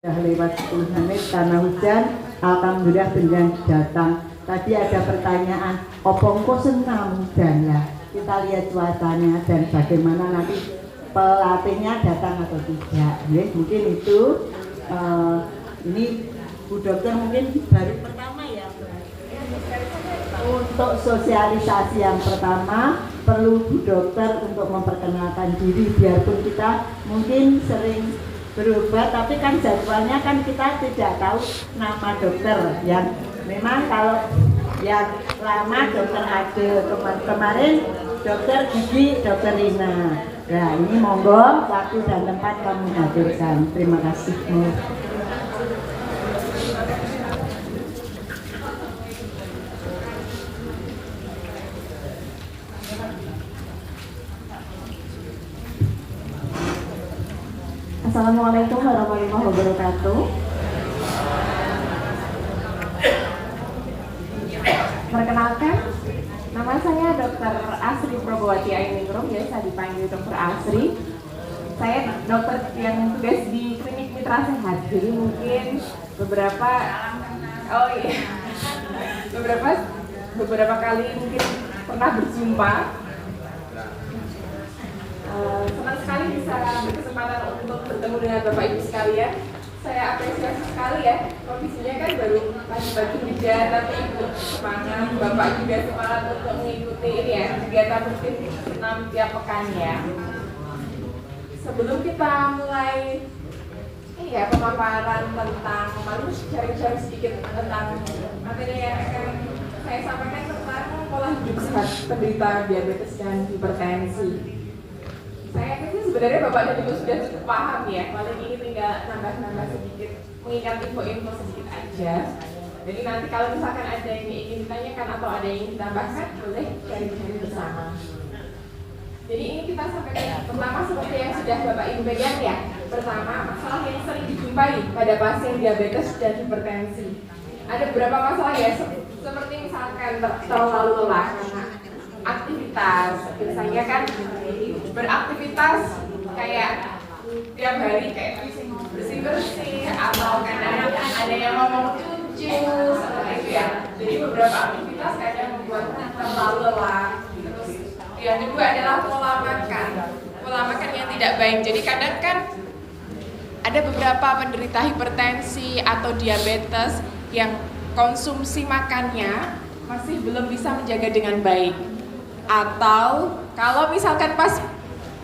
Sudah lewat 10 menit karena hujan, alhamdulillah beneran datang. Tadi ada pertanyaan, opongko senam hujan lah. Kita lihat cuacanya dan bagaimana nanti pelatihnya datang atau tidak. Mungkin itu, ini Bu Dokter mungkin baru pertama ya. Untuk sosialisasi yang pertama, perlu Bu Dokter untuk memperkenalkan diri, biarpun kita mungkin sering berubah, tapi kan jadwalnya kan kita tidak tahu nama dokter. Yang memang kalau yang lama dokter Ade, kemarin dokter Gigi, dokter Rina. Nah ini monggo waktu dan tempat kami hadirkan. Terima kasih. Assalamualaikum warahmatullahi wabarakatuh. Perkenalkan, nama saya Dr. Asri Probowati Ainingrum, biasa dipanggil Dr. Asri. Saya dokter yang tugas di klinik Mitra Sehat. Jadi mungkin beberapa kali mungkin pernah berjumpa. Senang sekali bisa berkesempatan untuk bertemu dengan Bapak Ibu sekalian. Saya apresiasi sekali ya, kondisinya kan baru pagi-pagi hujan, tapi Ibu semangat, Bapak juga semangat untuk mengikuti ini ya, kegiatan rutin senam tiap pekan ya. Sebelum kita mulai ini ya, pemaparan tentang sharing sedikit tentang materi yang akan saya sampaikan tentang pola hidup sehat penderita diabetes dan hipertensi. Saya yakin sebenarnya Bapak dan Ibu sudah cukup paham ya, paling ini tinggal nambah-nambah sedikit, mengingat info-info sedikit aja. Jadi nanti kalau misalkan ada yang ingin ditanyakan atau ada yang ingin ditambahkan, boleh sharing bersama. Jadi ini kita sampaikan pertama seperti yang sudah Bapak Ibu pegang ya. Pertama, masalah yang sering dijumpai pada pasien diabetes dan hipertensi. Ada beberapa masalah ya, seperti misalkan terlalu lelah karena aktivitas, biasanya kan beraktivitas kayak tiap hari kayak bersih-bersih atau kadang ada yang ngomong cucu seperti itu ya. Jadi beberapa aktivitas kadang membuat terlalu lelah. Terus yang kedua adalah pola makan yang tidak baik. Jadi kadang kan ada beberapa penderita hipertensi atau diabetes yang konsumsi makannya masih belum bisa menjaga dengan baik. Atau kalau misalkan pas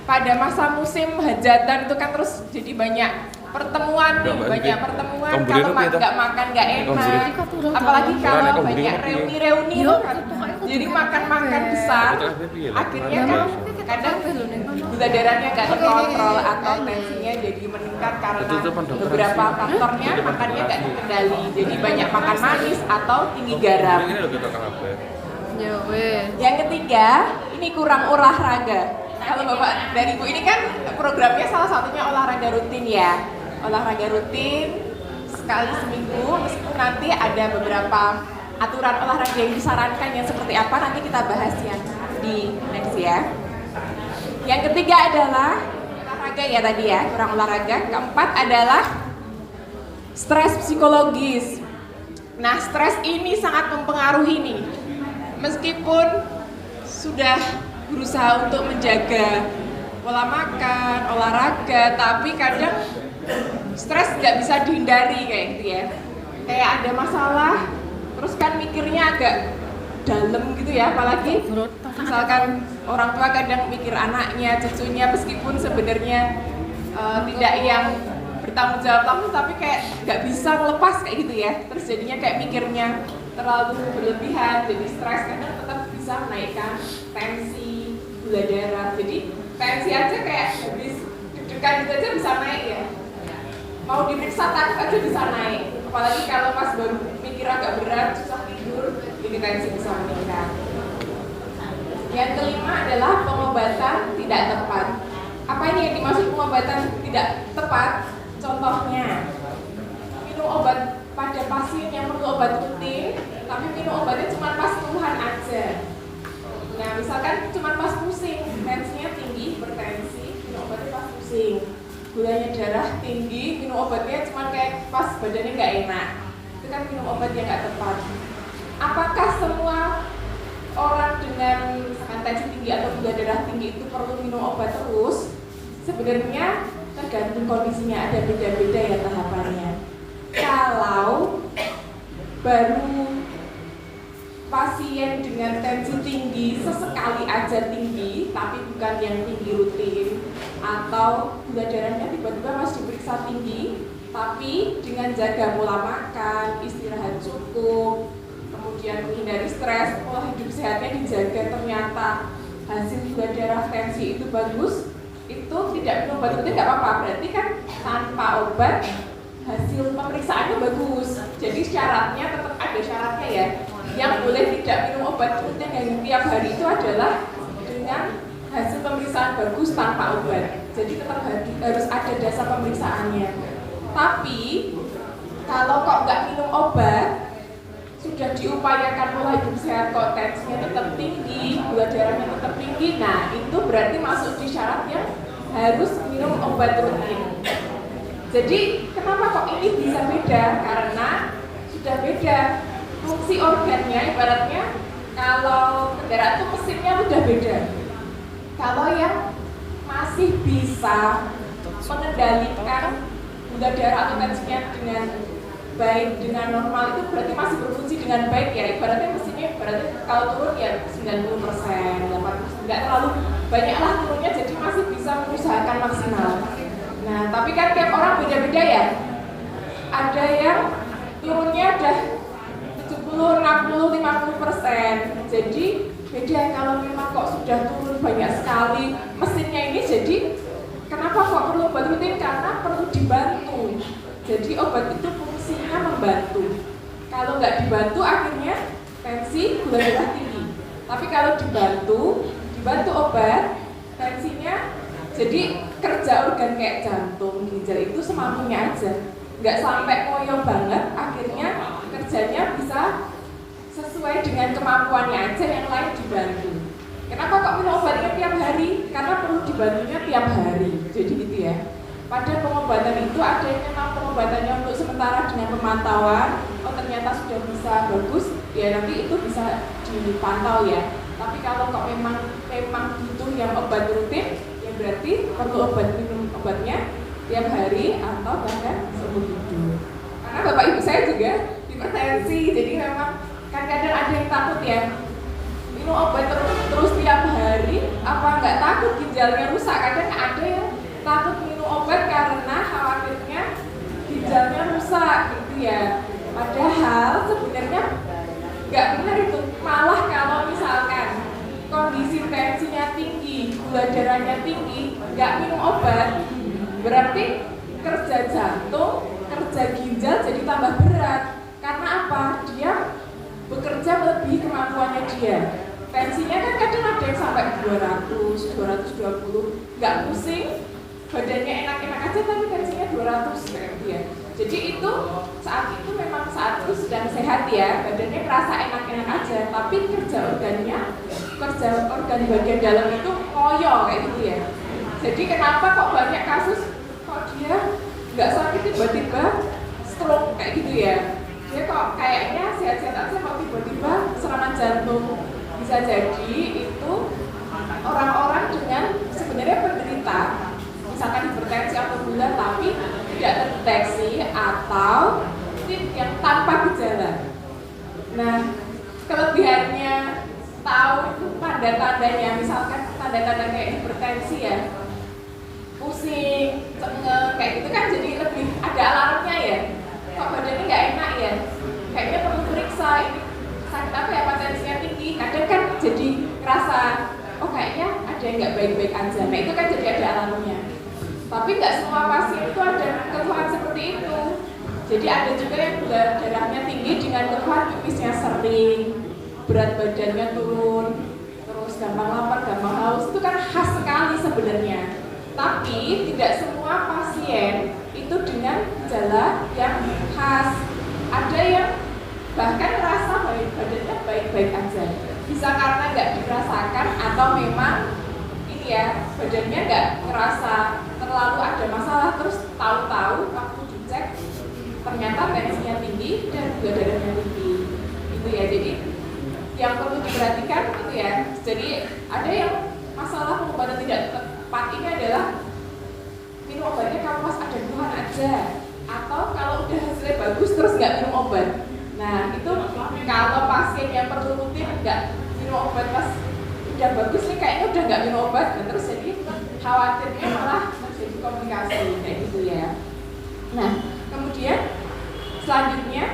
pada masa musim hajatan itu kan terus jadi banyak pertemuan kalau nggak makan nggak enak, apalagi kalau banyak reuni jadi makan besar, akhirnya kan kadang gula darahnya nggak terkontrol atau tensinya jadi meningkat karena beberapa faktornya, makannya nggak terkendali, jadi banyak makan manis atau tinggi garam. Yang ketiga, ini kurang olahraga. Kalau Bapak dan Ibu ini kan programnya salah satunya olahraga rutin ya. Olahraga rutin sekali seminggu, meskipun nanti ada beberapa aturan olahraga yang disarankan yang seperti apa, nanti kita bahas yang di next ya. Yang ketiga adalah olahraga ya tadi ya, kurang olahraga. Keempat adalah stres psikologis. Nah, stres ini sangat mempengaruhi nih. Meskipun sudah berusaha untuk menjaga pola makan, olahraga, tapi kadang stres nggak bisa dihindari kayak gitu ya. Kayak ada masalah, terus kan mikirnya agak dalam gitu ya, apalagi misalkan orang tua kadang mikir anaknya, cucunya, meskipun sebenarnya tidak yang bertanggung jawab, tapi kayak nggak bisa melepas kayak gitu ya. Terus jadinya kayak mikirnya terlalu berlebihan, jadi stres, kadang tetap bisa menaikkan tensi, gula darah. Jadi tensi aja kayak habis deg-degan gitu aja bisa naik ya. Mau diperiksa takut aja bisa naik. Apalagi kalau pas baru mikir agak berat, susah tidur, jadi tensi bisa meningkat. Yang kelima adalah pengobatan tidak tepat. Apa ini yang dimaksud pengobatan tidak tepat? Contohnya, minum obat pada pasien yang perlu obat rutin, tapi minum obatnya cuma pas keluhan aja. Nah, misalkan cuma pas pusing, tensinya tinggi, hipertensi, minum obatnya pas pusing. gulanya darah tinggi, minum obatnya cuma kayak pas badannya nggak enak, itu kan minum obat yang nggak tepat. Apakah semua orang dengan misalkan tensi tinggi atau gula darah tinggi itu perlu minum obat terus? Sebenarnya tergantung kondisinya, ada beda-beda ya tahapannya. Kalau baru pasien dengan tensi tinggi, sesekali aja tinggi, tapi bukan yang tinggi rutin, atau gula darahnya tiba-tiba masih diperiksa tinggi, tapi dengan jaga pola makan, istirahat cukup, kemudian menghindari stres, pola hidup sehatnya dijaga, ternyata hasil gula darah tensi itu bagus, itu tidak minum obat rutin nggak apa-apa, berarti kan tanpa obat hasil pemeriksaannya bagus. Jadi syaratnya tetap ada syaratnya ya. Yang boleh tidak minum obat rutin yang tiap hari itu adalah dengan hasil pemeriksaan bagus tanpa obat. Jadi tetap harus ada dasar pemeriksaannya. Tapi kalau kok nggak minum obat, sudah diupayakan pola hidup sehat kok tensinya tetap tinggi, gula darahnya tetap tinggi, nah itu berarti masuk di syarat yang harus minum obat rutin. Jadi kenapa kok ini bisa beda? Karena sudah beda fungsi organnya, ibaratnya kalau kendaraan itu mesinnya udah beda. Kalau yang masih bisa mengendalikan gula darah atau tensinya dengan baik, dengan normal, itu berarti masih berfungsi dengan baik ya. Ibaratnya mesinnya, ibaratnya kalau turun ya 90%, 80%, nggak terlalu banyak lah turunnya, jadi masih bisa mengusahakan maksimal. Nah, tapi kan tiap orang beda-beda ya. Ada yang turunnya udah 70, 60, 50%. Jadi beda kalau memang kok sudah turun banyak sekali mesinnya ini, jadi kenapa kok perlu obat rutin? Karena perlu dibantu. Jadi obat itu fungsinya membantu. Kalau nggak dibantu akhirnya tensi gula darah tinggi. Tapi kalau dibantu obat, tensinya jadi kerja organ kayak jantung, ginjal itu semampunya aja. Nggak sampai koyo banget, akhirnya kerjanya bisa sesuai dengan kemampuannya aja, yang lain dibantu. Kenapa kok minum obatnya tiap hari? Karena perlu dibantunya tiap hari. Jadi gitu ya. Pada pengobatan itu ada yang memang pengobatannya untuk sementara dengan pemantauan. Oh ternyata sudah bisa bagus, ya nanti itu bisa dipantau ya. Tapi kalau kok memang butuh yang obat rutin, ya berarti perlu minum obatnya tiap hari atau bahkan seumur hidup. Karena bapak ibu saya juga hipertensi, jadi memang kan kadang ada yang takut ya minum obat terus tiap hari, apa nggak takut ginjalnya rusak? Kadang ada yang takut minum obat karena khawatirnya ginjalnya rusak gitu ya. Padahal sebenarnya nggak benar itu. Malah kalau misalkan kondisi tensinya tinggi, gula darahnya tinggi, nggak minum obat, berarti kerja jantung, kerja ginjal jadi tambah berat. Karena apa? Dia bekerja melebihi kemampuannya dia. Tensinya kan kadang ada yang sampai 200, 220, nggak pusing, badannya enak-enak aja tapi tensinya 200 kayak dia. Jadi itu saat itu memang saat itu sedang sehat ya, badannya kerasa enak-enak aja, tapi kerja organ bagian dalam itu ngoyo kayak gitu ya. Jadi kenapa kok banyak kasus kok dia nggak sakit tiba-tiba stroke kayak gitu ya? Dia kok kayaknya sehat-sehat aja kok tiba-tiba serangan jantung. Bisa jadi itu orang-orang dengan sebenarnya penderita misalkan hipertensi atau gula tapi tidak terdeteksi atau yang tanpa gejala. Nah, kelebihannya tahu itu tanda-tandanya, misalkan tanda-tanda kayak hipertensi ya, pusing, cengeng, kayak gitu kan jadi lebih ada alarmnya ya. Kok badannya nggak enak ya? Kayaknya perlu periksa ini sakit apa ya, tensinya tinggi. Kadang kan jadi ngerasa, oh kayaknya ada yang nggak baik-baik aja. Nah itu kan jadi ada alarmnya. Tapi nggak semua pasien itu ada keluhan seperti itu. Jadi ada juga yang gula darahnya tinggi dengan keluhan pipisnya sering, berat badannya turun, terus gampang lapar, gampang haus. Itu kan khas sekali sebenarnya. Tapi tidak semua pasien itu dengan gejala yang khas. Ada yang bahkan merasa badannya baik-baik aja. Bisa karena nggak dirasakan atau memang ini ya badannya nggak ngerasa terlalu ada masalah terus tahu-tahu waktu dicek ternyata tensinya tinggi dan gula darahnya tinggi gitu ya. Jadi yang perlu diperhatikan gitu ya. Jadi ada yang masalah pengobatan tidak tepat ini adalah minum obatnya kalau pas ada keluhan aja, atau kalau udah hasilnya bagus terus nggak minum obat. Nah itu kalau pasien yang perlu rutin nggak minum obat pas udah bagus nih kayaknya udah nggak minum obat, dan terus jadi khawatirnya malah terjadi komplikasi kayak gitu ya. Nah kemudian selanjutnya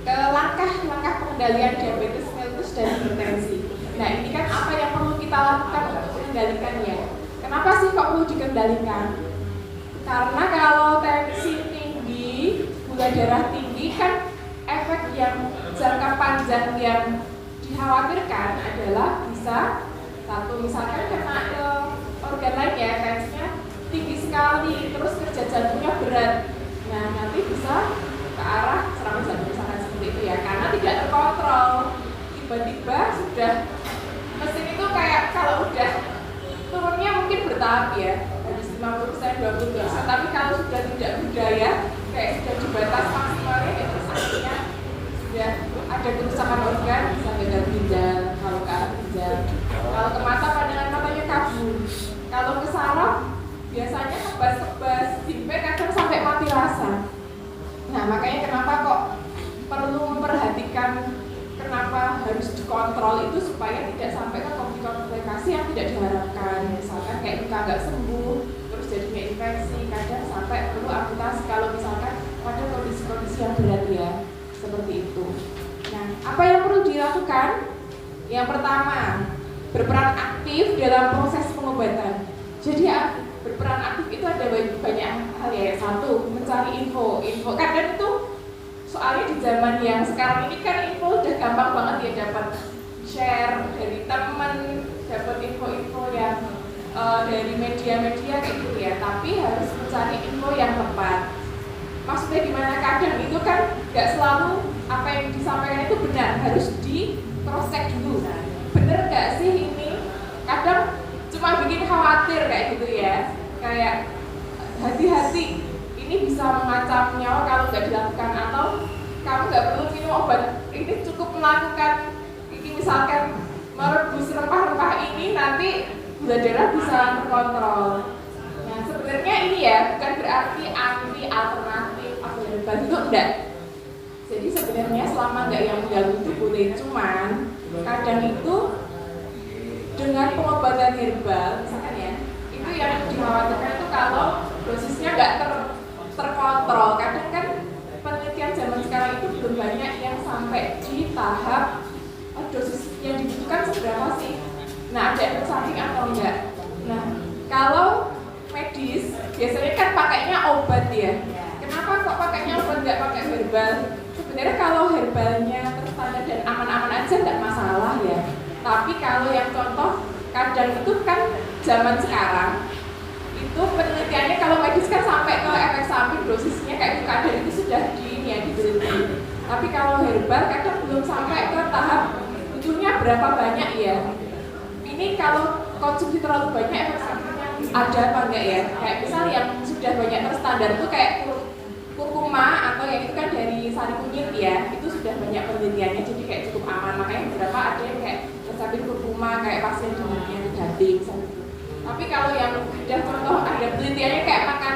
ke langkah-langkah pengendalian diabetes mellitus dan hipertensi. Nah ini kan apa yang perlu kita lakukan untuk mengendalikannya. Kenapa sih kok perlu dikendalikan? Karena kalau tensi tinggi, gula darah tinggi kan efek yang jangka panjang yang dikhawatirkan adalah bisa satu misalkan kena ke organ lain ya, tensinya tinggi sekali, terus kerja jantungnya berat. Nah nanti bisa ke arah serangan jantung misalkan seperti itu ya, karena tidak terkontrol. Tiba-tiba sudah mesin itu kayak kalau udah turunnya mungkin bertahap ya, habis 50%, 20%, tapi kalau sudah tidak berdaya kayak sudah di batas maksimalnya itu artinya sudah ada kerusakan organ, bisa gagal ginjal, kalau ke arah ginjal. Kalau ke mata, pandangan matanya kabur. Kalau ke saraf biasanya kebas-kebas, sampai kadang sampai mati rasa. Nah makanya kenapa kok perlu memperhatikan kenapa harus dikontrol itu supaya tidak sampai ke komplikasi yang tidak diharapkan. Misalkan kayak luka nggak sembuh, terus jadinya infeksi, kadang sampai perlu amputasi kalau misalkan pada kondisi-kondisi yang berat ya, seperti itu. Nah, apa yang perlu dilakukan? Yang pertama, berperan aktif dalam proses pengobatan. Jadi berperan aktif itu ada banyak hal ya. Satu, mencari info. Kadang itu soalnya di zaman yang sekarang ini kan info udah gampang banget ya, dapat share dari teman, dapat info-info yang dari media-media kayak gitu ya. Tapi harus mencari info yang tepat. Maksudnya gimana? Kadang itu kan nggak selalu apa yang disampaikan itu benar, harus di cross check dulu. Bener nggak sih ini? Kadang cuma bikin khawatir kayak gitu ya. Kayak hati-hati, ini bisa mengancam nyawa kalau nggak dilakukan, atau kamu nggak perlu minum obat ini, cukup melakukan ini, misalkan merebus rempah-rempah ini nanti gula darah bisa terkontrol. Nah sebenarnya ini ya bukan berarti anti alternatif atau herbal itu enggak. Jadi sebenarnya selama nggak yang mengganggu itu boleh, cuman kadang itu dengan pengobatan herbal misalkan ya, itu yang dikhawatirkan itu kalau dosisnya nggak terkontrol. Kadang kan penelitian zaman sekarang itu belum banyak yang sampai di tahap dosis yang dibutuhkan seberapa sih. Nah ada efek samping atau enggak. Nah kalau medis biasanya kan pakainya obat ya. Kenapa kok pakainya obat nggak pakai herbal? Sebenarnya kalau herbalnya terstandar dan aman-aman aja nggak masalah ya. Tapi kalau yang contoh kadang itu kan zaman sekarang itu penelitiannya kalau medis kan sampai ke efek samping dosisnya kayak kadang itu sudah diteliti. Tapi kalau herbal kadang belum sampai ke tahap butuhnya berapa banyak ya. Ini kalau konsumsi terlalu banyak efek sampingnya ada apa enggak ya? Kayak misal yang sudah banyak terstandar itu kayak kurkuma atau yang itu kan dari sari kunyit ya, itu sudah banyak penelitiannya jadi kayak cukup aman. Makanya beberapa ada yang kayak resepin kurkuma kayak pasien demamnya negatif gitu. Tapi kalau yang udah contoh ada penelitiannya kayak makan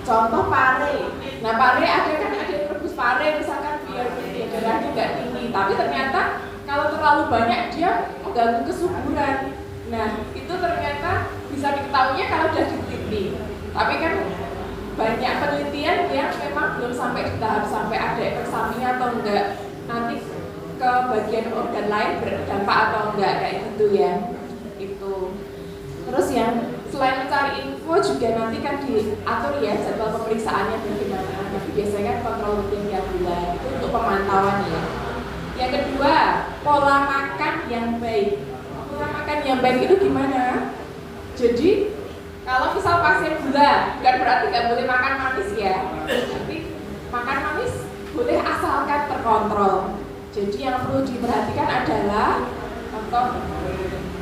contoh pare. Nah pare ada kan ada yang rebus pare misalkan biar darahnya nggak tinggi, tapi ternyata kalau terlalu banyak dia mengganggu kesuburan. Nah itu ternyata bisa diketahuinya kalau udah diteliti. Tapi kan banyak penelitian yang memang belum sampai di tahap sampai ada efek sampingnya atau enggak, nanti ke bagian organ lain berdampak atau enggak kayak gitu ya. Itu. Terus yang selain mencari info juga nanti kan diatur ya jadwal pemeriksaannya bagaimana. Tapi biasanya kan kontrol rutin tiap bulan itu untuk pemantauan ya. Yang kedua, pola makan yang baik. Pola makan yang baik itu gimana? Jadi kalau misal pasien gula, bukan berarti nggak boleh makan manis ya. Tapi makan manis boleh asalkan terkontrol. Jadi yang perlu diperhatikan adalah contoh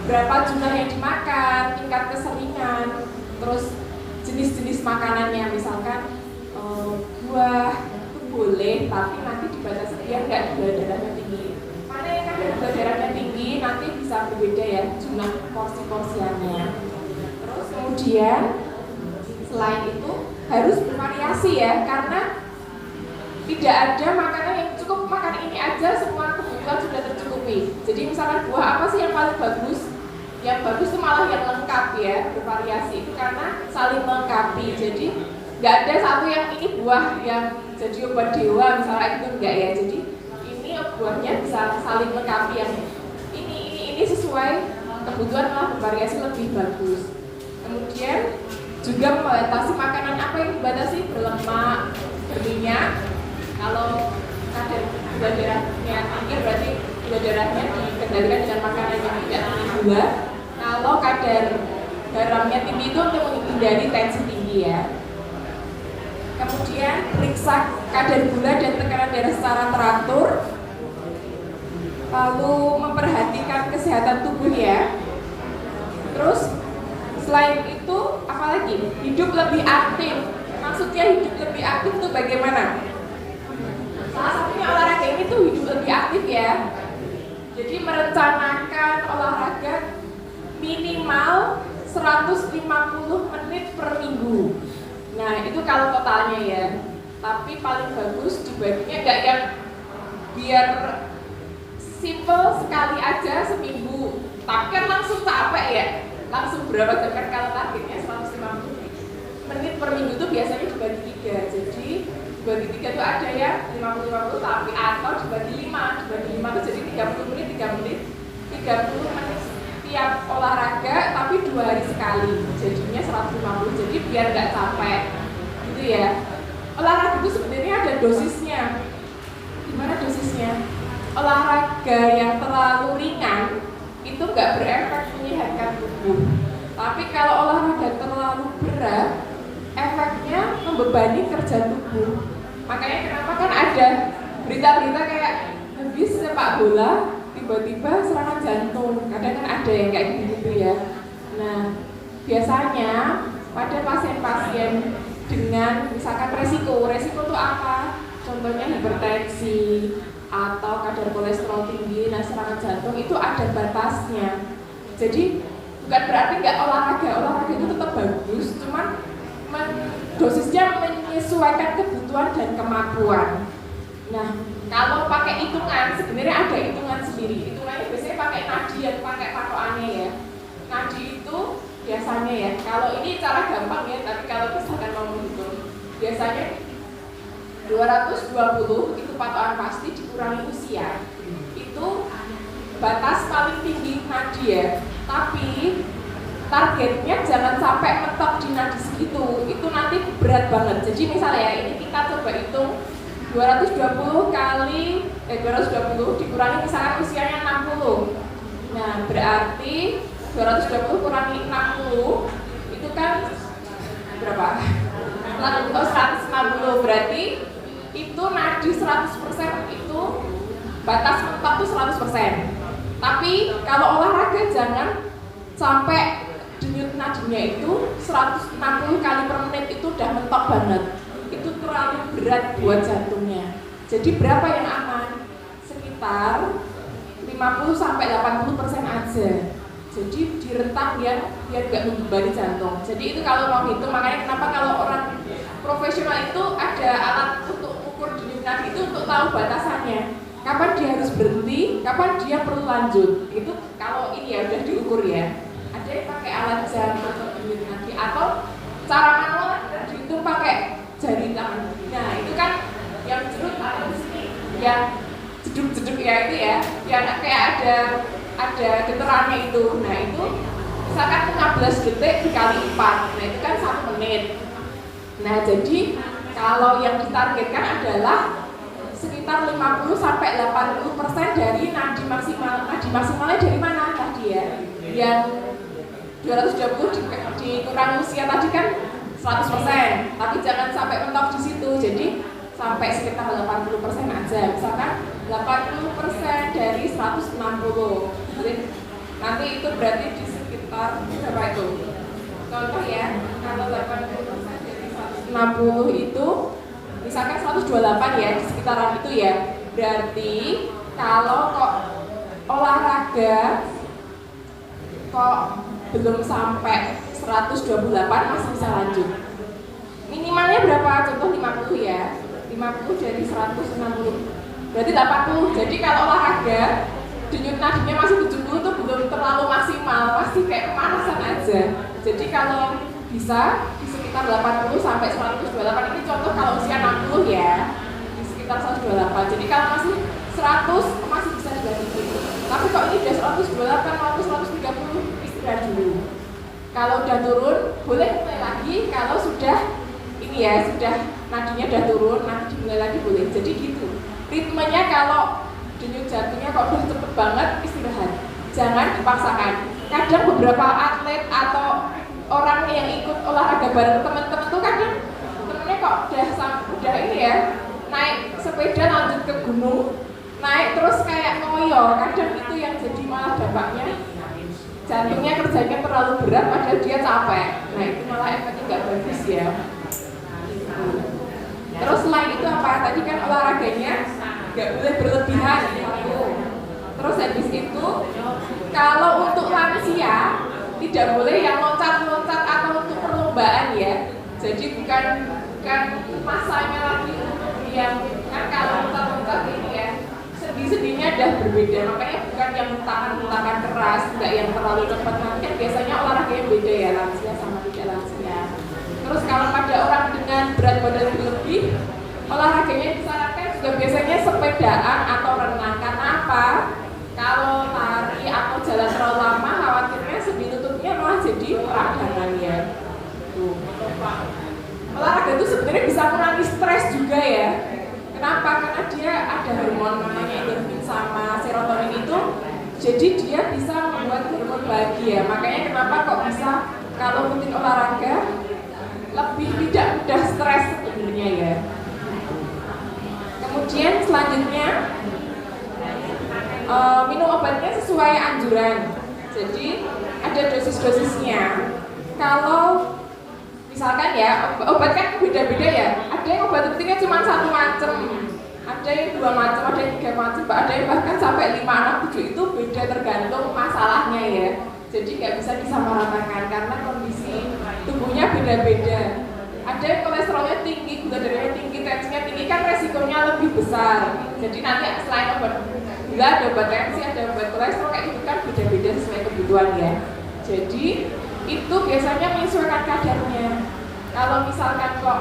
berapa jumlah yang dimakan, tingkat keseringan, terus jenis-jenis makanannya, misalkan buah itu boleh, tapi nanti dibatasi biar nggak gula darahnya tinggi. Mana yang kadar gula darahnya tinggi nanti bisa berbeda ya jumlah porsi-porsiannya. Terus kemudian selain itu harus bervariasi ya, karena tidak ada makanan yang cukup makan ini aja semua kebutuhan sudah tercukupi. Jadi misalkan buah apa sih yang paling bagus? Yang bagus itu malah yang lengkap ya, bervariasi itu karena saling melengkapi. Jadi nggak ada satu yang ini buah yang jadi obat dewa misalnya, itu enggak ya. Jadi ini buahnya bisa saling melengkapi, yang ini sesuai kebutuhan malah bervariasi lebih bagus. Kemudian juga membatasi makanan apa yang dibatasi, berlemak, berminyak. Kalau kadar gula darahnya tinggi berarti gula darahnya dikendalikan dengan makanan yang tidak tinggi gula. Kalau kadar garamnya tinggi itu untuk menghindari tensi tinggi ya. Kemudian periksa kadar gula dan tekanan darah secara teratur. Lalu memperhatikan kesehatan tubuh ya. Terus selain itu apalagi? Hidup lebih aktif. Maksudnya hidup lebih aktif itu bagaimana? Salah satunya olahraga ini tuh hidup lebih aktif ya. Jadi merencanakan olahraga minimal 150 menit per minggu. Nah itu kalau totalnya ya. Tapi paling bagus dibaginya nggak yang biar simple sekali aja seminggu. Tapi kan langsung capek ya. Langsung berapa jam kan kalau targetnya 150 menit per minggu itu biasanya dibagi 3. Jadi dibagi 3 itu ada ya 50-50 tapi atau dibagi 5. Dibagi 5 itu jadi 30 menit 3 menit 30 menit tiap olahraga tapi 2 hari sekali. Jadinya 150. Jadi biar nggak capek gitu ya. Olahraga itu sebenarnya ada dosisnya. Gimana dosisnya? Olahraga yang terlalu ringan itu nggak berefek menyehatkan tubuh. Tapi kalau olahraga terlalu berat, efeknya membebani kerja tubuh. Makanya kenapa kan ada berita-berita kayak habis sepak bola tiba-tiba serangan jantung. Kadang kan ada yang kayak gitu ya. Nah, biasanya pada pasien-pasien dengan misalkan resiko itu apa? Contohnya hipertensi atau kadar kolesterol tinggi, nah serangan jantung itu ada batasnya. Jadi bukan berarti nggak olahraga itu tetap bagus, cuman dosisnya menyesuaikan kebutuhan dan kemampuan. Nah kalau pakai hitungan, sebenarnya ada hitungan sendiri. Hitungannya biasanya pakai nadi yang pakai patokannya ya. Nadi itu biasanya ya, kalau ini cara gampang ya, tapi kalau misalkan mau menghitung biasanya 220 itu patokan pasti dikurangi usia. Itu batas paling tinggi nadi ya. Tapi targetnya jangan sampai mentok di nadi segitu. Itu nanti berat banget. Jadi misalnya ya, ini kita coba hitung 220 kali 220 dikurangi misalnya usianya 60. Nah, berarti 220 kurangi 60 itu kan berapa? 150 berarti itu nadi 100% itu batas mentok tuh 100%. Tapi kalau olahraga jangan sampai denyut nadinya itu 160 kali per menit, itu udah mentok banget. Itu terlalu berat buat jantungnya. Jadi berapa yang aman? Sekitar 50-80% aja. Jadi di rentang biar nggak membebani jantung. Jadi itu kalau mau hitung, makanya kenapa kalau orang profesional itu ada alat untuk ukur denyut nadi itu untuk tahu batasannya. Kapan dia harus berhenti, kapan dia perlu lanjut. Itu kalau ini ya udah diukur ya. Ada yang pakai alat jam untuk denyut nadi atau cara manual dihitung pakai jari tangan. Nah itu kan yang jeruk atau di sini, yang jeduk-jeduk ya itu ya, yang kayak ada getarannya itu. Nah itu misalkan 15 detik dikali 4, nah itu kan 1 menit. Nah jadi kalau yang ditargetkan adalah sekitar 50-80% dari nadi maksimal. Nadi maksimalnya dari mana tadi ya? Yang 220 dikurangi usia tadi kan 100%, tapi jangan sampai mentok di situ. Jadi sampai sekitar 80% aja. Misalkan 80% dari 160. Jadi nanti itu berarti di sekitar berapa itu? contoh ya, kalau 80% dari 160 itu misalkan 128 ya, di sekitaran itu ya. Berarti kalau kok olahraga kok belum sampai 128 masih bisa lanjut. Minimalnya berapa? Contoh 50 ya. 50 dari 160 berarti 80. Jadi kalau olahraga denyut nadinya masih 70 itu belum terlalu maksimal, masih kayak pemanasan aja. Jadi kalau bisa di sekitar 80 sampai 128, ini contoh kalau usia 60 ya, di sekitar 128. Jadi kalau masih 100 masih bisa dilanjutin. Tapi kalau ini udah 128 maupun 130 istirahat dulu. Kalau udah turun boleh mulai lagi. Kalau sudah ini ya, sudah nadinya udah turun, nanti dimulai lagi boleh. Jadi gitu. Ritmenya kalau denyut jantungnya kok udah cepet banget, istirahat. Jangan dipaksakan. Kadang beberapa atlet atau orang yang ikut olahraga bareng teman-teman tuh kadang temennya kok udah ini ya, naik sepeda lanjut ke gunung, naik terus kayak ngoyo. Kadang itu yang jadi malah dampaknya jantungnya kerjanya terlalu berat padahal dia capek. Nah itu malah efeknya nggak bagus ya. Terus selain itu apa? Tadi kan olahraganya nggak boleh berlebihan. Terus habis itu kalau untuk lansia tidak boleh yang loncat-loncat atau untuk perlombaan ya. Jadi bukan masanya lagi yang kan kalau loncat-loncat ini ya sendi-sendinya udah berbeda. Makanya bukan yang hentakan keras, enggak yang terlalu cepat. Nanti kan biasanya olahraga yang beda ya, lansia sama tidak lansia. Terus kalau pada orang dengan berat badan berlebih, olahraganya disarankan juga biasanya sepedaan atau renang. Karena apa? Kalau lari atau jalan terlalu lama, khawatirnya sendi lututnya malah jadi peradangan ya. Olahraga itu sebenarnya bisa mengurangi stres juga ya. Kenapa? Karena dia ada hormon namanya endorfin sama serotonin itu. Jadi dia bisa membuat hormon bahagia. Makanya kenapa kok bisa kalau rutin olahraga lebih tidak mudah stres sebenarnya ya. Kemudian selanjutnya minum obatnya sesuai anjuran. Jadi ada dosis-dosisnya. Kalau misalkan ya obat kan beda-beda ya. Ada yang obat rutinnya cuma 1 macam, ada yang 2 macam, ada yang 3 macam, ada yang bahkan sampai 5, 6, 7 itu beda tergantung masalahnya ya. Jadi nggak bisa disamaratakan karena kondisi tubuhnya beda-beda. Ada yang kolesterolnya tinggi, gula darahnya tinggi, tensinya tinggi, kan resikonya lebih besar. Jadi nanti selain obat gula ada obat tensi, ada obat kolesterol, kayak gitu kan beda-beda sesuai kebutuhan ya. Jadi itu biasanya menyesuaikan kadarnya. Kalau misalkan kok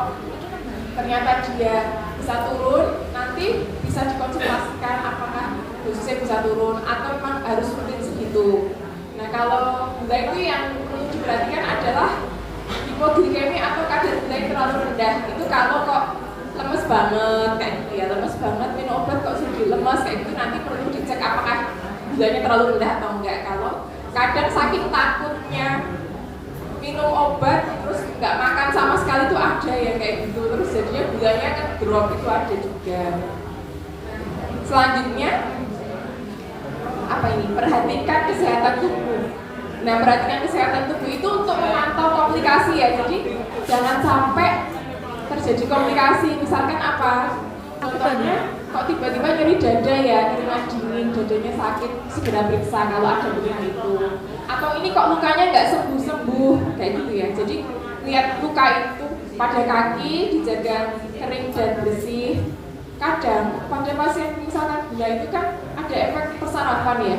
ternyata dia bisa turun, nanti bisa dikonsultasikan apakah dosisnya bisa turun atau memang harus rutin segitu. Nah kalau gula itu yang perlu diperhatikan adalah hipoglikemi atau kadar gula yang terlalu rendah. Itu kalau kok lemes banget kayak gitu ya, lemes banget minum obat kok sedih lemes kayak gitu, nanti perlu dicek apakah gulanya terlalu rendah atau enggak. Kalau kadang saking takutnya minum obat terus nggak makan sama sekali tuh ada yang kayak gitu, terus jadinya gulanya kan drop, itu ada juga. Selanjutnya apa ini? Perhatikan kesehatan tubuh. Nah, perhatikan kesehatan tubuh itu untuk memantau komplikasi ya. Jadi jangan sampai terjadi komplikasi. Misalkan apa? Contohnya kok tiba-tiba nyeri dada ya, keringat dingin, dadanya sakit, segera periksa kalau ada begitu. Atau ini kok lukanya nggak sembuh-sembuh, kayak gitu ya. Jadi lihat luka itu pada kaki, dijaga kering dan bersih. Kadang pada pasien misalkan gula itu kan ada efek persarapan ya.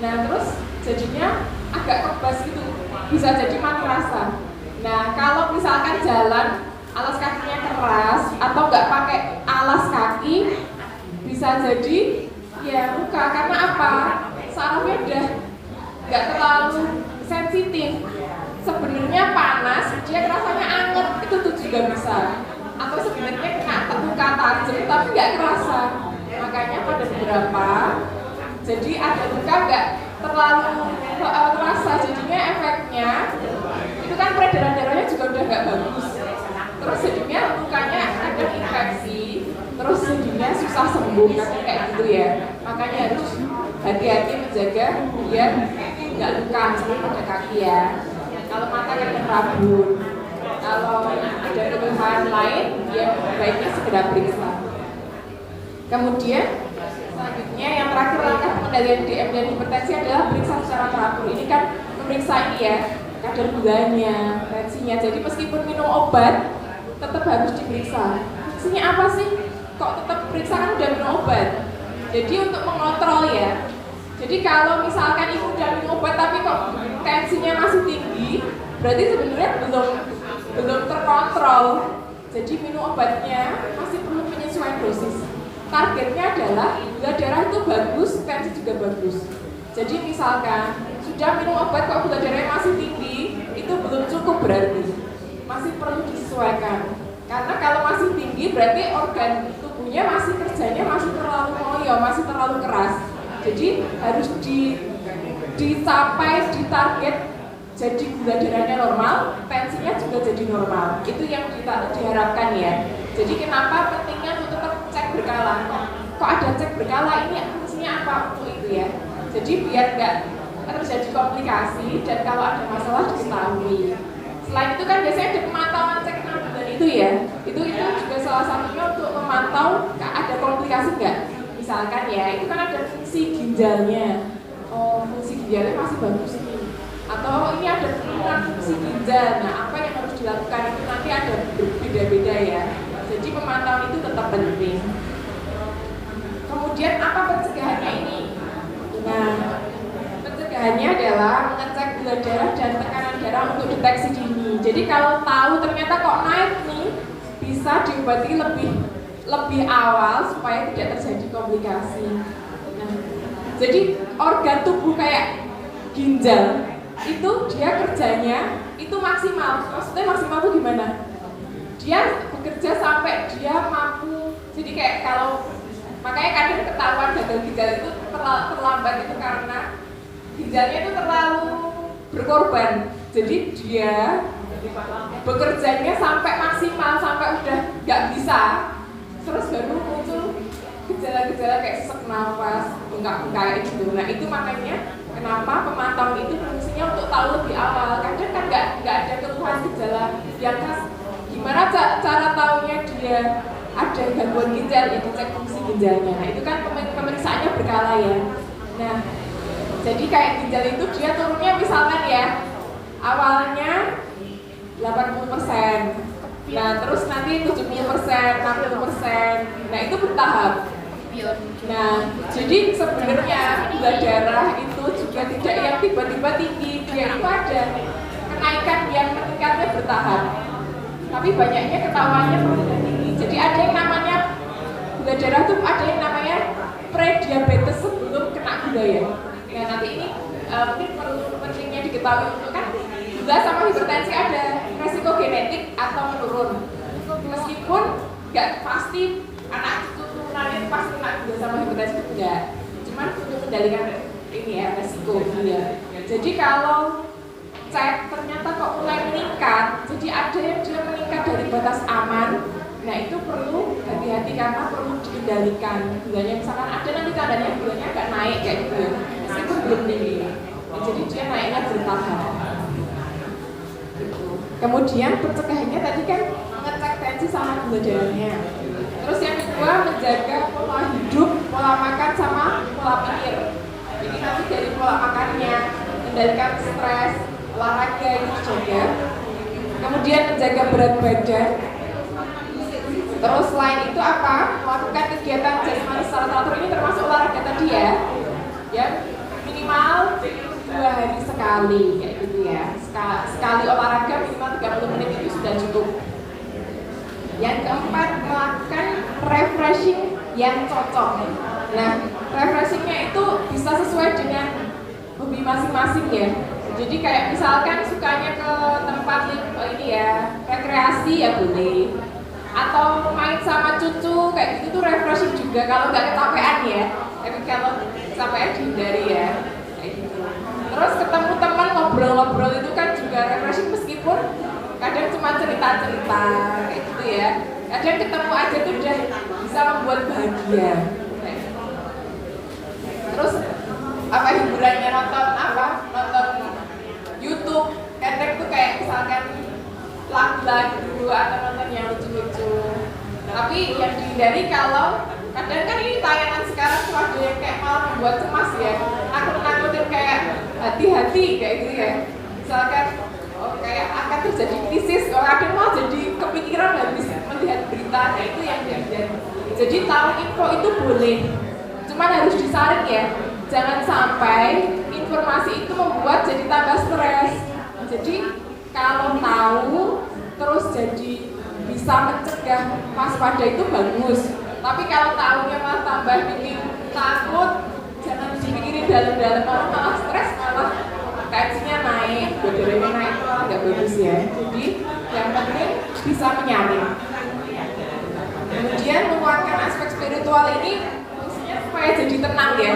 Nah terus jadinya agak kebas gitu, bisa jadi mati rasa. Nah kalau misalkan jalan alas kakinya keras atau nggak pakai alas kaki, bisa jadi ya luka. Karena apa? Sarafnya udah nggak terlalu sensitif. Sebenarnya panas, dia rasanya anget, itu tuh juga bisa. Atau sebenarnya kena luka tajam tapi nggak kerasa. Makanya pada beberapa, jadi ada luka nggak terlalu terasa, jadinya efeknya itu kan peredaran darahnya juga udah nggak bagus. Terus jadinya lukanya ada infeksi, terus jadinya susah sembuh, kayak gitu ya. Makanya harus hati-hati menjaga biar nggak luka pada kaki ya. Kalau mata kan rabun, kalau ada keluhan lain, ya baiknya segera periksa. Kemudian selanjutnya yang terakhir langkah pengendalian DM dan hipertensi adalah periksa secara teratur. Ini kan memeriksa ini ya, kadar gulanya, tensinya. Jadi meskipun minum obat, tetap harus diperiksa. Fungsinya apa sih? Kok tetap periksa kan udah minum obat? Jadi untuk mengontrol ya. Jadi kalau misalkan ibu udah minum obat tapi kok tensinya masih tinggi, berarti sebenarnya belum terkontrol. Jadi minum obatnya masih perlu penyesuaian dosis. Targetnya adalah gula darah itu bagus, tensi juga bagus. Jadi misalkan sudah minum obat kok gula darahnya masih tinggi, itu belum cukup berarti. Masih perlu disesuaikan. Karena kalau masih tinggi berarti organ tubuhnya masih kerjanya masih terlalu ngoyo, masih terlalu keras. Jadi harus dicapai, ditarget jadi gula darahnya normal, tensinya juga jadi normal. Itu yang kita diharapkan ya. Jadi kenapa pentingnya untuk tetap cek berkala? Kok ada cek berkala ini fungsinya apa untuk itu ya? Jadi biar nggak terjadi komplikasi dan kalau ada masalah diketahui. Selain itu kan biasanya ada pemantauan cek 6 bulan itu ya. Itu juga salah satunya untuk memantau ada komplikasi nggak. Misalkan ya, itu kan ada fungsi ginjalnya. Oh, fungsi ginjalnya masih bagus nih. Atau ini ada penurunan fungsi ginjal. Nah, apa yang harus dilakukan itu nanti ada berbeda-beda ya. Jadi pemantauan itu tetap penting. Kemudian apa pencegahannya ini? Nah, pencegahannya adalah mengecek gula darah dan tekanan darah untuk deteksi dini. Jadi kalau tahu ternyata kok naik nih, bisa diobati lebih awal supaya tidak terjadi komplikasi. Nah, jadi organ tubuh kayak ginjal itu dia kerjanya itu maksimal. Maksudnya maksimal itu gimana? Dia bekerja sampai dia mampu. Jadi kayak kalau makanya kadang ketahuan gagal ginjal itu terlambat itu karena ginjalnya itu terlalu berkorban. Jadi dia bekerjanya sampai maksimal sampai udah nggak bisa. Terus baru muncul gejala-gejala kayak sesak nafas, bengkak-bengkak gitu. Nah itu makanya kenapa pemantauan itu fungsinya untuk tahu lebih awal. Kadang kan nggak ada keluhan gejala yang khas. Gimana cara tahunya dia ada gangguan ginjal, itu cek fungsi ginjalnya. Nah itu kan pemeriksaannya berkala ya. Nah jadi kayak ginjal itu dia turunnya misalkan ya awalnya 80%. Nah terus nanti 70%, 60%. Nah itu bertahap. Nah jadi sebenarnya gula darah itu juga tidak yang tiba-tiba tinggi. Dia itu ada kenaikan yang meningkatnya bertahap. Tapi banyaknya ketahuannya perlu tinggi. Jadi ada yang namanya gula darah itu ada yang namanya prediabetes sebelum kena gula ya. Nah nanti ini mungkin perlu pentingnya diketahui untuk kan gula sama hipertensi ada resiko genetik atau menurun. Meskipun nggak pasti anak keturunannya pasti kena gula sama hipertensi itu enggak. Cuman untuk mengendalikan ini ya resiko gula. Jadi kalau cek ternyata kok mulai meningkat, jadi ada yang dia meningkat dari batas aman. Nah itu perlu hati-hati karena perlu dikendalikan gulanya. Misalkan ada nanti tandanya gulanya agak naik kayak gitu ya, meskipun belum tinggi. Jadi dia naiknya bertahap. Kemudian pencegahannya tadi kan mengecek tensi sama gula darahnya. Terus yang kedua menjaga pola hidup, pola makan sama pola pikir. Jadi nanti dari pola makannya, mengendalikan stres, olahraga itu dijaga. Kemudian menjaga berat badan. Terus selain itu apa? Melakukan kegiatan jasmani secara teratur ini termasuk olahraga tadi ya. Ya minimal 2 hari sekali kayak gitu ya. Sekali olahraga minimal 30 menit itu sudah cukup. Yang keempat melakukan refreshing yang cocok. Nah, refreshingnya itu bisa sesuai dengan hobi masing-masing ya. Jadi kayak misalkan sukanya ke tempat ini ya rekreasi ya boleh. Atau main sama cucu kayak gitu tuh refreshing juga kalau nggak kecapean ya. Tapi kalau kecapean dihindari ya. Terus ketemu teman ngobrol-ngobrol itu kan juga refreshing meskipun kadang cuma cerita-cerita kayak gitu ya. Kadang ketemu aja tuh udah bisa membuat bahagia. Terus apa hiburannya nonton apa? Nonton YouTube. Kadang tuh lagu-lagu atau nonton yang lucu-lucu. Tapi yang dihindari kalau kadang kan ini tayangan sekarang tuh ada yang kayak malah membuat cemas ya. Nakut-nakutin kayak hati-hati kayak gitu ya. Misalkan kayak akan terjadi krisis, kadang mau jadi kepikiran habis melihat berita, nah itu yang dihindari. Jadi tahu info itu boleh, cuman harus disaring ya. Jangan sampai informasi itu membuat jadi tambah stres. Jadi kalau tahu terus jadi bisa mencegah waspada itu bagus. Tapi kalau tahunya malah tambah bikin takut, jangan dipikirin dalam-dalam, malah stres, malah tensinya naik, bodohnya naik, tidak bagus ya. Jadi yang penting bisa menyaring. Kemudian menguatkan aspek spiritual ini maksudnya supaya jadi tenang ya.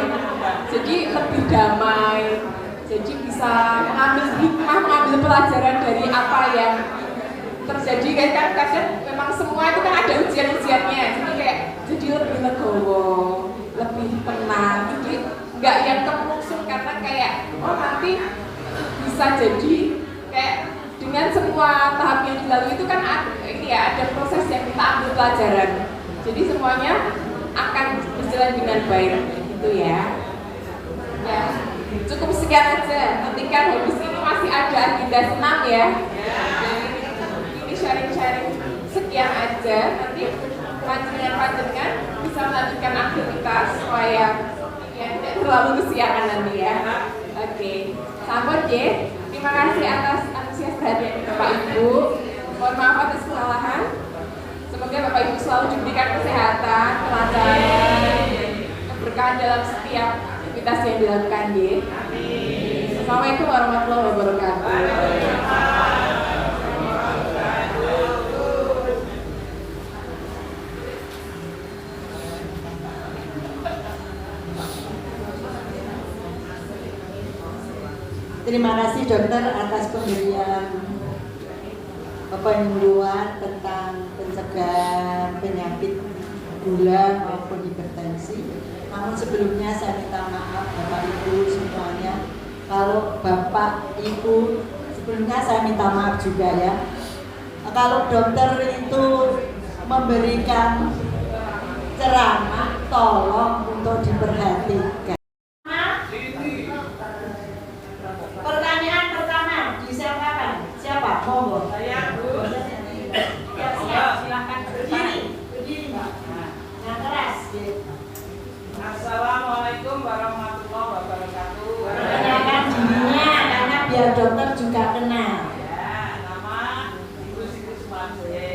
Jadi lebih damai. Jadi bisa mengambil hikmah, mengambil pelajaran dari apa yang terjadi. Kan kadang memang semua itu kan ada ujian-ujiannya. Jadi kayak jadi lebih legowo, lebih tenang. Jadi nggak yang kemusung karena kayak nanti bisa jadi kayak dengan semua tahap yang dilalui itu kan ada proses yang kita ambil pelajaran. Jadi semuanya akan berjalan dengan baik gitu ya. Ya, cukup sekian aja. Nanti kan habis ini masih ada agenda senam ya. Ini sharing-sharing sekian aja. Nanti panjenengan bisa melanjutkan aktivitas supaya ya tidak terlalu kesiangan nanti ya. Oke, sampun ya. Terima kasih atas antusias perhatian Bapak Ibu. Mohon maaf atas kesalahan. Semoga Bapak Ibu selalu diberikan kesehatan, kelancaran, keberkahan dalam setiap aktivitas yang dilakukan ya. Assalamualaikum warahmatullahi wabarakatuh. Terima kasih dokter atas pemberian penyuluhan tentang pencegahan penyakit gula maupun hipertensi. Namun sebelumnya saya minta maaf Bapak Ibu semuanya. Kalau Bapak Ibu sebelumnya saya minta maaf juga ya. Kalau dokter itu memberikan ceramah, tolong untuk diperhatikan. Pertanyaan pertama disiapkan. Siapa? Monggo. Saya Bu. Ya, siap, silakan berdiri Mbak. Yang keras. Assalamualaikum warahmatullahi wabarakatuh. Tanyakan dirinya karena biar dokter juga kenal. Ya, nama Ibu Siti Sumande.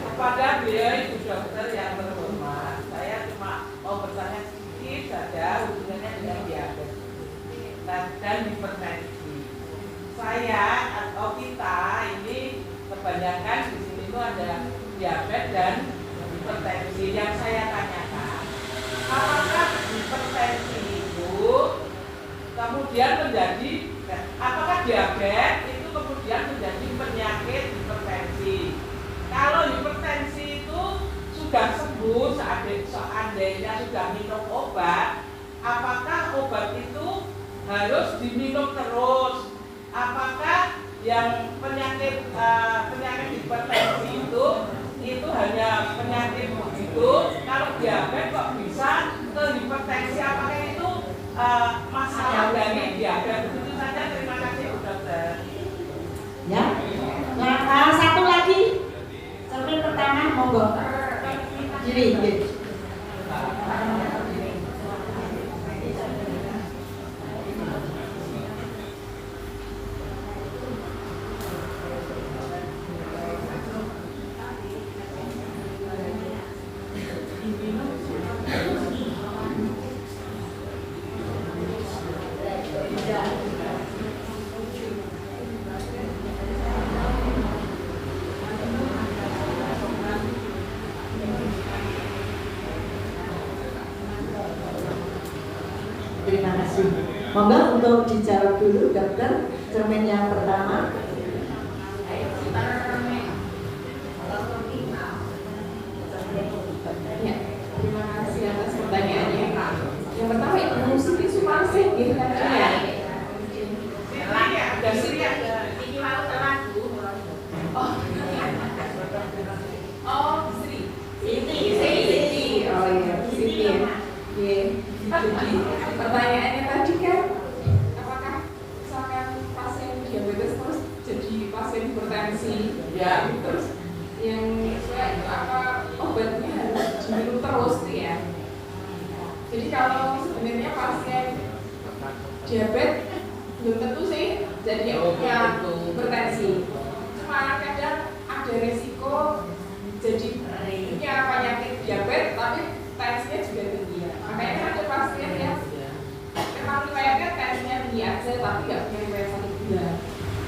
Kepada beliau Ibu Dokter yang terhormat, saya cuma mau bertanya sedikit saja hubungannya dengan diabetes dan hipertensi. Saya atau kita ini kebanyakan di sini itu ada diabetes dan hipertensi. Yang saya tanyakan, apakah hipertensi itu kemudian menjadi, apakah diabetes itu kemudian menjadi penyakit hipertensi? Kalau hipertensi itu sudah sembuh, seandainya sudah minum obat, apakah obat itu harus diminum terus? Apakah yang penyakit hipertensi itu hanya penyakit begitu? Kalau diabetes kok bisa ke hipertensi? Apakah itu masalah dari diabetes? Itu saja. Terima kasih Bu Dokter. Ya. Nah, satu lagi. Cermin pertama, monggo. Kiri. Terima kasih. Monggo untuk dijawab dulu dokter. Cermin yang pertama. Ya, terima kasih atas pertanyaannya. Yang pertama Ibu Siti Sumande pasien gitu kan ya. Ada sini ada ini mau lagu. Oh, oh, Sri. Siti. Oh iya, Siti ya. Iya. Jadi pertanyaannya tadi kan, apakah misalkan pasien diabetes terus jadi pasien hipertensi, Ya. terus yang sesuai itu apa obatnya harus diminum terus tuh ya. Jadi kalau sebenarnya pasien diabetes belum tentu sih jadi punya hipertensi. Cuma kadang ada resiko jadi punya penyakit diabetes tapi tensinya juga tinggi. Makanya ada pasien yang memang riwayatnya tensinya tinggi aja tapi nggak punya riwayat sakit gula.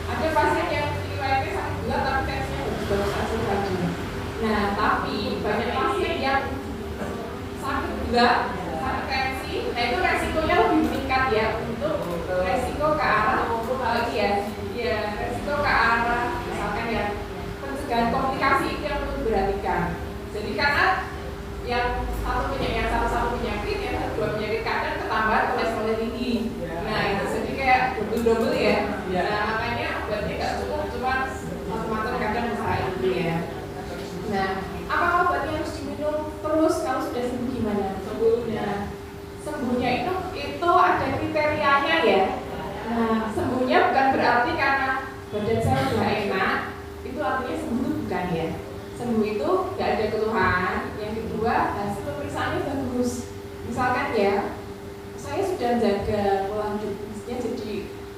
Ada pasien yang riwayatnya sakit gula tapi tensinya bagus aja tadi. Nah tapi banyak pasien yang sakit gula, sakit tensi, nah itu resikonya lebih meningkat ya untuk resiko ke arah resiko ke arah misalkan ya pencegahan komplikasi itu yang perlu diperhatikan. Jadi karena yang satu penyakit, yang dua penyakit kadang ketambahan kolesterol tinggi. Nah itu jadi kayak double ya. Nah makanya obatnya nggak cukup, cuma macam-macam kadang usaha itu ya. Nah apakah obatnya harus diminum terus kalau sudah sembuh gimana? Sembuhnya itu ada kriterianya ya. Nah sembuhnya bukan berarti karena badan saya sudah enak, itu artinya sembuh bukan ya. Sembuh itu nggak ada keluhan. Yang kedua hasil pemeriksaannya bagus. Misalkan ya, saya sudah jaga pola hidup, jadi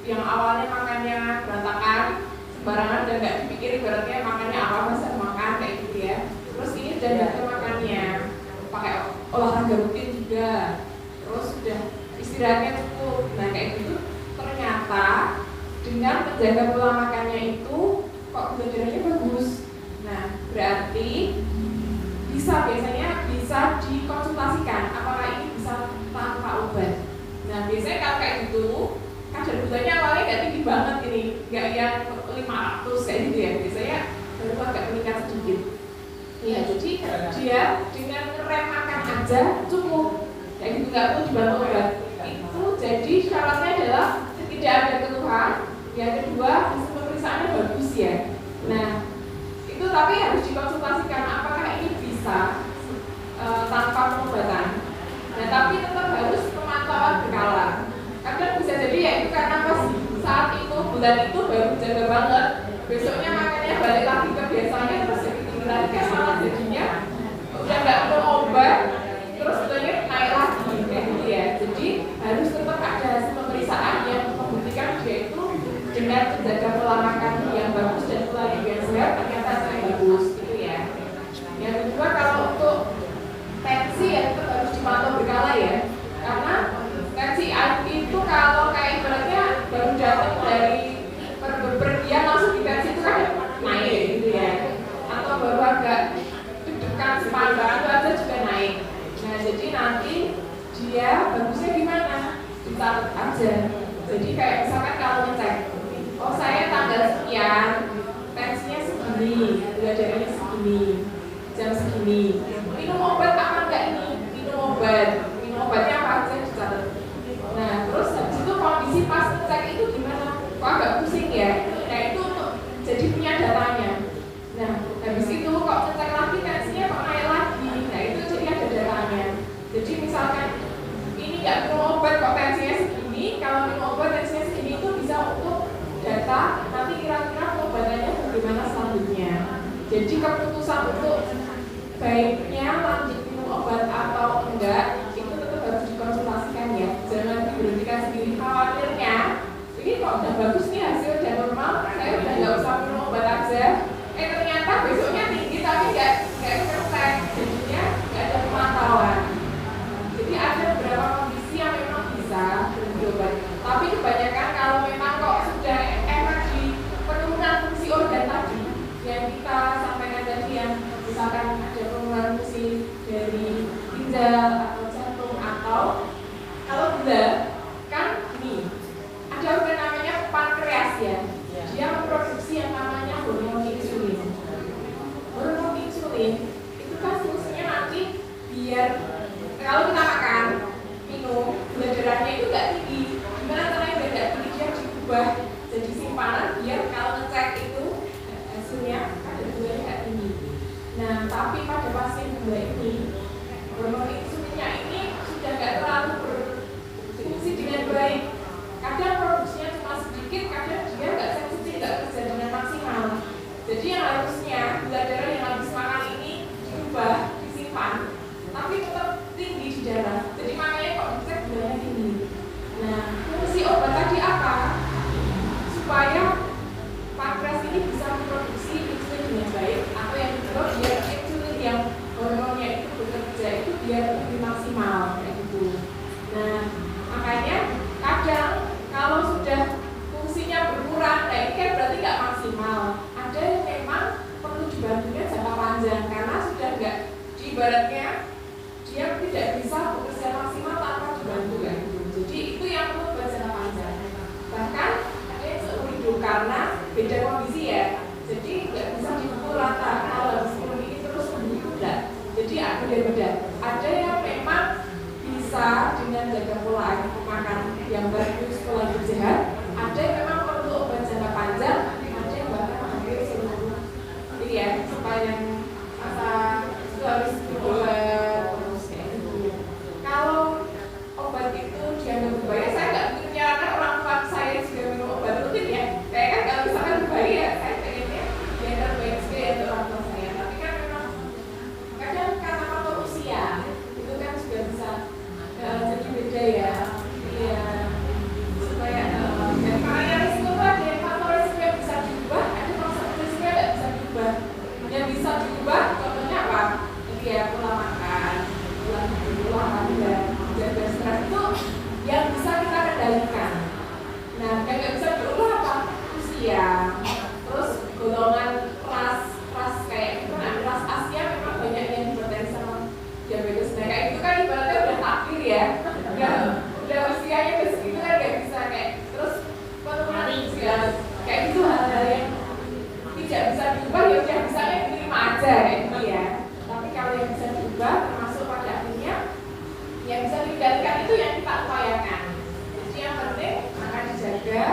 yang awalnya makannya berantakan, sembarangan dan nggak dipikir ibaratnya makannya apa saya makan kayak gitu ya. Terus ini sudah jaga makannya, pakai olahraga rutin juga, terus sudah istirahatnya cukup. Nah kayak gitu ternyata dengan menjaga pola makannya itu kok gula darahnya bagus. Nah berarti biasanya bisa dikonsultasikan apakah ini bisa tanpa obat. Nah biasanya kalau kayak gitu kadar gulanya awalnya nggak tinggi banget ini, nggak yang 500 kayak gitu ya, biasanya baru agak meningkat sedikit. Ya jadi dia dengan rem makan aja cukup, kayak gitu nggak perlu dibantu obat. Itu jadi syaratnya adalah tidak ada keluhan. Yang kedua hasil pemeriksaannya bagus ya. Nah itu tapi harus dikonsultasikan apakah ini bisa tanpa pengobatan. Nah tapi tetap harus pemantauan berkala. Kadang bisa jadi ya itu karena pas saat itu bulan itu baru jaga banget, besoknya makannya balik lagi ke biasanya terus jadi tinggi lagi kan malah jadinya udah nggak minum obat terus betulnya naik lagi kayak gitu ya. Jadi harus tetap ada hasil pemeriksaan yang membuktikan dia itu dengan menjaga pola makan yang bagus dan pola hidup yang sehat ternyata sangat bagus gitu ya. Yang kedua kalau untuk tensi ya tetap harus dipantau berkala ya, karena tensi itu kalau kayak ibaratnya baru datang dari pergian langsung di tensi itu kan naik gitu ya, atau baru agak deg-degan sepandang itu aja juga naik. Nah jadi nanti dia bagusnya gimana? Dicatat aja. Jadi kayak misalkan kalau ngecek, oh saya tanggal sekian tensinya segini, gula darahnya segini, jam segini, minum obat apa enggak ini? Minum obatnya apa aja dicatat. Nah terus habis itu kondisi pas ngecek itu gimana? Kok agak pusing ya? Nah itu untuk jadi punya datanya. Nah habis itu kok ngecek lagi tensinya kok naik lagi. Nah itu jadi ada datanya. Jadi misalkan ini nggak minum obat kok tensinya segini, kalau minum obat tensinya segini itu bisa untuk data nanti kira-kira pengobatannya bagaimana selanjutnya. Jadi keputusan untuk baiknya lanjut minum obat atau enggak itu tetap harus dikonsultasikan ya. Jangan diberhentikan sendiri. Khawatirnya ini kok udah bagus nih hasil udah normal, saya udah nggak usah minum obat aja. Ternyata besoknya tinggi tapi nggak ngecek, jadinya nggak ada pemantauan. Jadi ada beberapa kondisi yang memang bisa berhenti obat. Tapi kebanyakan kalau memang kok sudah emang di penurunan fungsi organ tadi yang kita sampaikan tadi, yang misalkan ada penurunan fungsi dari ginjal atau jantung, atau kalau gula kan ini ada organ namanya pankreas. ibaratnya dia tidak bisa bekerja maksimal tanpa dibantu kan. Jadi itu yang perlu buat jangka panjang. Bahkan dia seumur hidup karena beda kondisi ya. Jadi nggak bisa dipukul rata kalau harus ini terus enggak. Jadi ada beda. Ada yang memang bisa dengan jaga pola makan yang bagus, pola hidup sehat. Ada yang memang perlu obat jangka panjang. Ada yang bahkan hampir seluruh ini ya sepanjang masa itu harus diobat terus kayak gitu. Kalau obat itu dianggap berbahaya, saya nggak menyarankan orang tua saya juga minum obat rutin ya. Kayak kan kalau misalkan berbahaya, saya pengennya dia terbaik sekali untuk orang tua saya. Tapi kan memang kadang karena faktor usia itu kan juga bisa jadi beda ya. Iya. Supaya dan karena risiko itu ada yang faktor risiko yang bisa diubah, ada faktor risiko yang nggak bisa diubah. Yang bisa diubah contohnya apa? Jadi ya pola makan, pola hidup, olahraga, jaga stres itu yang bisa kita kendalikan. Nah, yang nggak bisa diubah apa? Usia, terus golongan ras kayak itu kan ras Asia memang banyak yang hipertensi sama diabetes. Nah, kayak itu kan ibaratnya udah takdir ya. Udah usianya ke segitu kan nggak bisa kayak terus penurunan usia kayak itu hal-hal yang tidak bisa diubah ya udah bisa diterima aja kayak gitu ya. Tapi kalau yang bisa diubah termasuk pada akhirnya yang bisa dikendalikan itu yang kita upayakan. Jadi yang penting akan dijaga,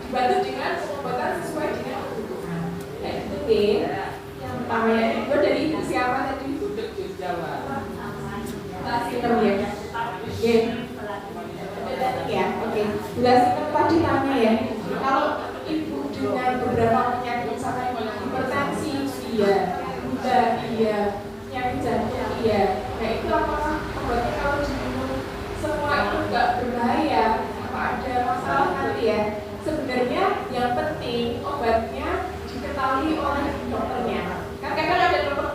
dibantu dengan pengobatan sesuai dengan kebutuhan. Kayak gitu deh. Yang pertama ya itu dari siapa tadi? Duduk di Jawa. Sintem ya. Oke. Ya, oke. Sintem tadi tanya ya. Kalau ibu dengan beberapa penyakit misalkan hipertensi iya, gula iya, penyakit jantung iya. Nah itu apakah obatnya kalau diminum semua itu nggak berbahaya? Apa ada masalah nanti ya? Sebenarnya yang penting obatnya diketahui oleh dokternya. Kan kadang ada dokter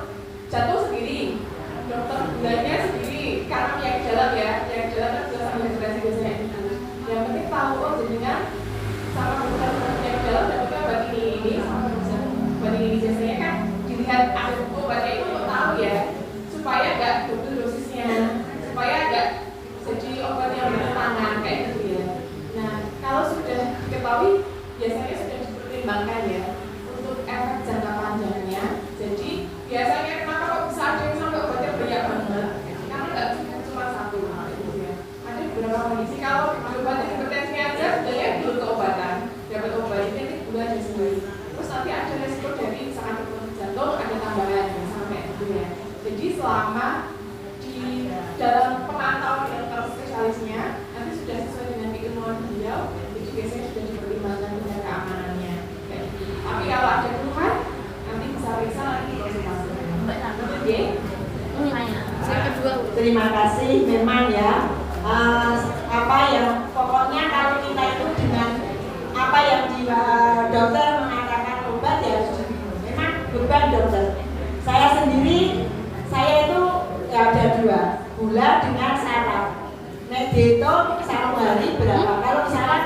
jantung sendiri, dokter gulanya sendiri, karena penyakit dalam ya, penyakit dalam kan juga sama hipertensi biasanya itu. Yang penting tahu oh jadinya sama dokter penyakit dalam dapatnya obat ini sama obat ini biasanya kan dilihat ada buku obatnya itu untuk tahu ya, supaya nggak double dosisnya, supaya nggak jadi obat yang bertentangan kayak gitu ya. Nah kalau sudah diketahui biasanya sudah dipertimbangkan ya untuk efek jangka panjangnya. Jadi biasanya kenapa kok bisa ada yang sampai obatnya banyak banget? Karena nggak cuma satu gitu ya. Ada beberapa kondisi kalau obatnya hipertensi aja sebenarnya belum keobatan, dapat obatnya ini gula dan sendiri. Terus nanti ada resiko dari misalkan hipertensi jantung ada tambahan sampai gitu ya. Jadi selama di dalam pemantauan dokter spesialisnya nanti sudah sesuai dengan keilmuan beliau, itu biasanya sudah dipertimbangkan dengan keamanannya. Tapi kalau ada keluhan nanti bisa periksa lagi konsultasi. Oke. Terima kasih. Memang ya apa yang pokoknya kalau kita itu dengan apa yang dokter mengatakan obat ya harus diminum. Memang beban dokter. Saya sendiri itu ya ada 2, gula dengan saraf. Nek dihitung 1 hari berapa? Kalau misalkan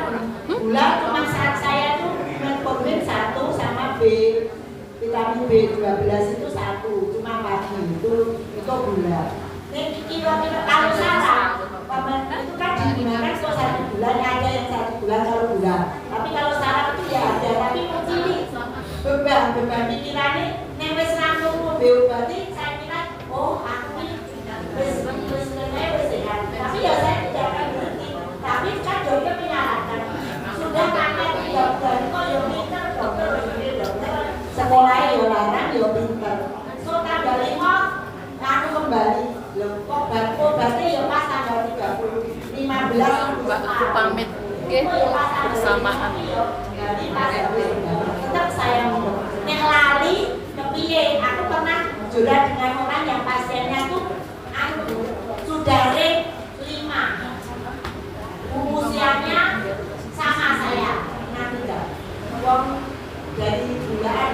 gula cuma saya itu metformin 1 sama vitamin B12 itu 1 cuma pagi itu gula. Nek kilo-kilo kalau saraf itu kan digunakan untuk 1 bulan, ada yang 1 bulan kalau gula. Tapi kalau saraf itu ya ada, tapi mungkin beban pikirannya nek wis rampung berarti saya kira oh aku ini wis sehat. Tapi ya saya tidak akan berhenti. Tapi kan dokter menyarankan sudah pakai dokter kok ya pinter dokter sekolah ya larang ya pinter. So tanggal 5 lalu kembali lho kok obatnya ya pas tanggal 15 Mbak aku pamit bersamaan. Tetap saya ngomong nek lali kepiye aku pernah jual dengan orang yang pasiennya tuh sudah rank 5 usianya sama saya nanti enggak uang dari bulan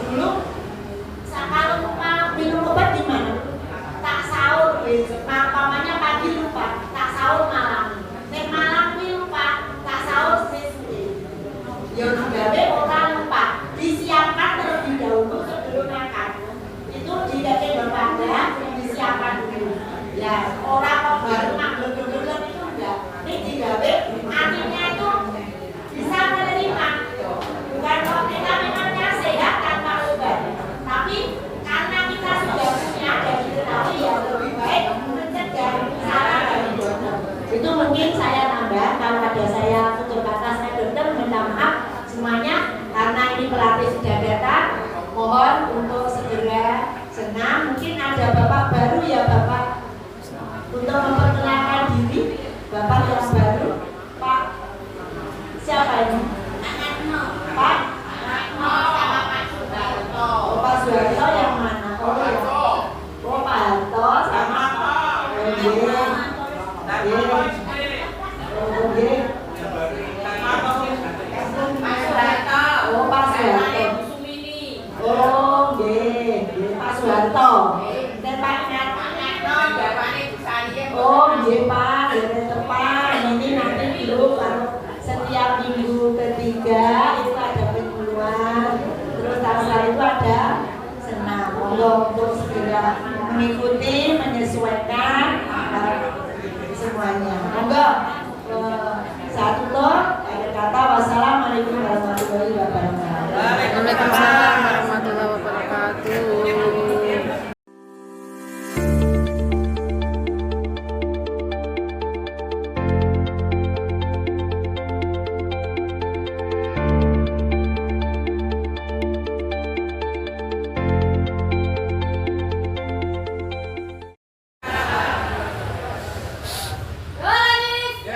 dulu kalau lupa minum obat di mana tak sahur pamannya pagi lupa tak sahur malam nek malam lupa tak sahur sih Siapa ini? Pak? Oh, Pak Soeharto yang mana? Oh, ya. Oh, Pak Harto sama Oh, Pak Soeharto. Oh, Pak Soeharto. Dan Pak Oh, Pak, tepat. Ini nanti dulu kalau setiap minggu ketiga itu ada penyuluhan. Terus setelah itu ada senam. Monggo untuk segera mengikuti, menyesuaikan semuanya. Monggo. Saat tutup ada kata wassalamualaikum warahmatullahi wabarakatuh. Waalaikumsalam warahmatullahi wabarakatuh. Ya,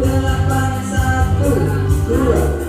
8, 1, 2